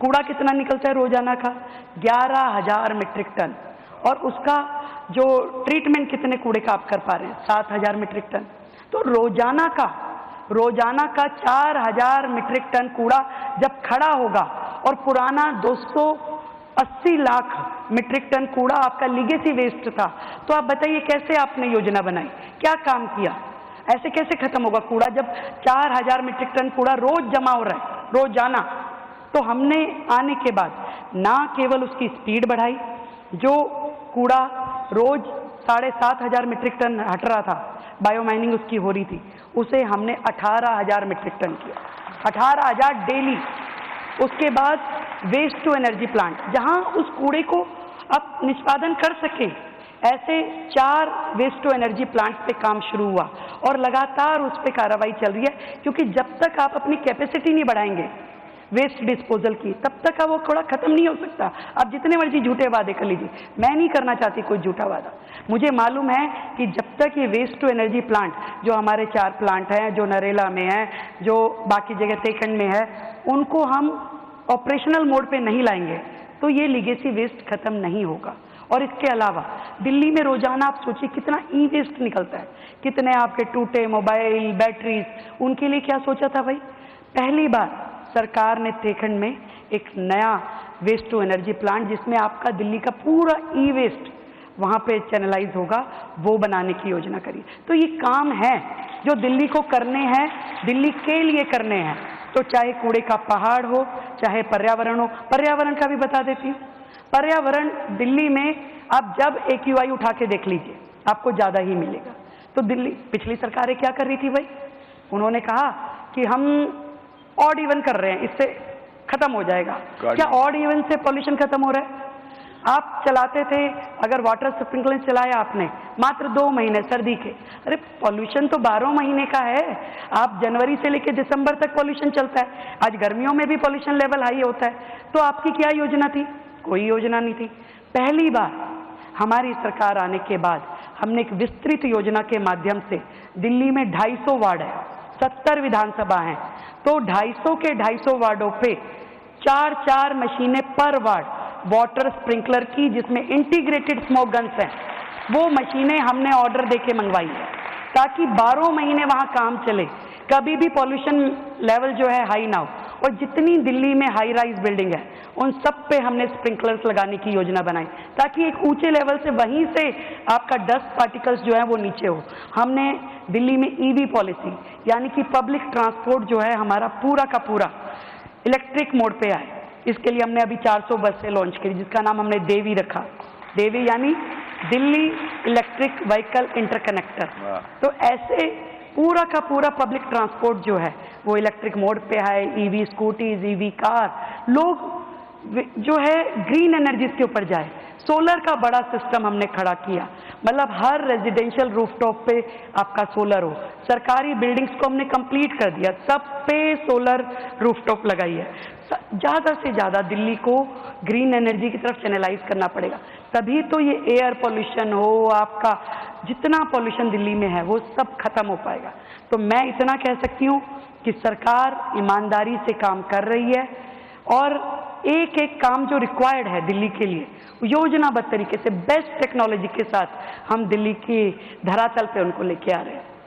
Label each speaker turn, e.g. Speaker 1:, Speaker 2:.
Speaker 1: कूड़ा कितना निकलता है रोजाना का? 11,000 मीट्रिक टन। और उसका जो ट्रीटमेंट कितने कूड़े का आप कर पा रहे हैं? 7,000 मीट्रिक टन। तो रोजाना का 4,000 मीट्रिक टन कूड़ा जब खड़ा होगा और पुराना 280 लाख मीट्रिक टन कूड़ा आपका लीगेसी वेस्ट था, तो आप बताइए कैसे आपने योजना बनाई, क्या काम किया? ऐसे कैसे खत्म होगा कूड़ा जब 4,000 मीट्रिक टन कूड़ा रोज जमा हो रहा है, रोजाना? तो हमने आने के बाद ना केवल उसकी स्पीड बढ़ाई, जो कूड़ा रोज 7,500 मीट्रिक टन हट रहा था, बायोमाइनिंग उसकी हो रही थी, उसे हमने 18,000 मीट्रिक टन किया, 18,000 डेली। उसके बाद वेस्ट टू एनर्जी प्लांट, जहां उस कूड़े को आप निष्पादन कर सके, ऐसे 4 वेस्ट टू एनर्जी प्लांट पे काम शुरू हुआ और लगातार उस पर कार्रवाई चल रही है, क्योंकि जब तक आप अपनी कैपेसिटी नहीं बढ़ाएंगे वेस्ट डिस्पोजल की, तब तक वो कूड़ा खत्म नहीं हो सकता। आप जितने मर्जी झूठे वादे कर लीजिए, मैं नहीं करना चाहती कोई झूठा वादा। मुझे मालूम है कि जब तक ये वेस्ट टू एनर्जी प्लांट, जो हमारे 4 प्लांट हैं, जो नरेला में है, जो बाकी जगह तेखंड में है, उनको हम ऑपरेशनल मोड पे नहीं लाएंगे तो ये लीगेसी वेस्ट खत्म नहीं होगा। और इसके अलावा दिल्ली में रोजाना आप सोचिए कितना ई वेस्ट निकलता है, कितने आपके टूटे मोबाइल, बैटरीज, उनके लिए क्या सोचा था भाई? पहली बार सरकार ने तेखंड में एक नया वेस्ट टू एनर्जी प्लांट, जिसमें आपका दिल्ली का पूरा ई वेस्ट वहाँ पे चैनलाइज होगा, वो बनाने की योजना करी। तो ये काम है जो दिल्ली को करने हैं, दिल्ली के लिए करने हैं। तो चाहे कूड़े का पहाड़ हो, चाहे पर्यावरण हो, पर्यावरण का भी बता देती हूँ। पर्यावरण दिल्ली में आप जब AQI उठा के देख लीजिए, आपको ज़्यादा ही मिलेगा। तो दिल्ली, पिछली सरकारें क्या कर रही थी भाई? उन्होंने कहा कि हम ऑड इवन कर रहे हैं, इससे खत्म हो जाएगा। क्या ऑड इवन से पॉल्यूशन खत्म हो रहा है? आप चलाते थे, अगर वाटर स्प्रिंकलर चलाया आपने मात्र 2 महीने सर्दी के, अरे पॉल्यूशन तो 12 महीने का है। आप जनवरी से लेकर दिसंबर तक पॉल्यूशन चलता है। आज गर्मियों में भी पॉल्यूशन लेवल हाई होता है। तो आपकी क्या योजना थी? कोई योजना नहीं थी। पहली बार हमारी सरकार आने के बाद हमने एक विस्तृत योजना के माध्यम से, दिल्ली में 250 वार्ड है, 70 विधानसभा हैं, तो 250 के 250 वार्डों पे 4-4 मशीनें पर वार्ड वाटर स्प्रिंकलर की, जिसमें इंटीग्रेटेड स्मोक गन्स हैं, वो मशीनें हमने ऑर्डर देके मंगवाई है, ताकि 12 महीने वहां काम चले, कभी भी पॉल्यूशन लेवल जो है हाई ना हो। और जितनी दिल्ली में हाई राइज बिल्डिंग है, उन सब पे हमने स्प्रिंकलर्स लगाने की योजना बनाई, ताकि एक ऊंचे लेवल से वहीं से आपका डस्ट पार्टिकल्स जो है वो नीचे हो। हमने दिल्ली में EV पॉलिसी, यानी कि पब्लिक ट्रांसपोर्ट जो है हमारा पूरा का पूरा इलेक्ट्रिक मोड पे आए, इसके लिए हमने अभी 400 बसें लॉन्च करी, जिसका नाम हमने देवी रखा। देवी यानी दिल्ली इलेक्ट्रिक व्हीकल इंटरकनेक्टर। तो ऐसे पूरा का पूरा पब्लिक ट्रांसपोर्ट जो है वो इलेक्ट्रिक मोड पे है, EV स्कूटीज, EV कार, लोग जो है ग्रीन एनर्जीज के ऊपर जाए। सोलर का बड़ा सिस्टम हमने खड़ा किया, मतलब हर रेजिडेंशियल रूफटॉप पे आपका सोलर हो। सरकारी बिल्डिंग्स को हमने कंप्लीट कर दिया, सब पे सोलर रूफटॉप लगाई है। ज़्यादा से ज़्यादा दिल्ली को ग्रीन एनर्जी की तरफ चैनलाइज करना पड़ेगा, तभी तो ये एयर पॉल्यूशन हो, आपका जितना पॉल्यूशन दिल्ली में है वो सब खत्म हो पाएगा। तो मैं इतना कह सकती हूँ कि सरकार ईमानदारी से काम कर रही है और एक एक काम जो रिक्वायर्ड है दिल्ली के लिए, योजनाबद्ध तरीके से बेस्ट टेक्नोलॉजी के साथ हम दिल्ली की धरातल पे उनको लेके आ रहे हैं।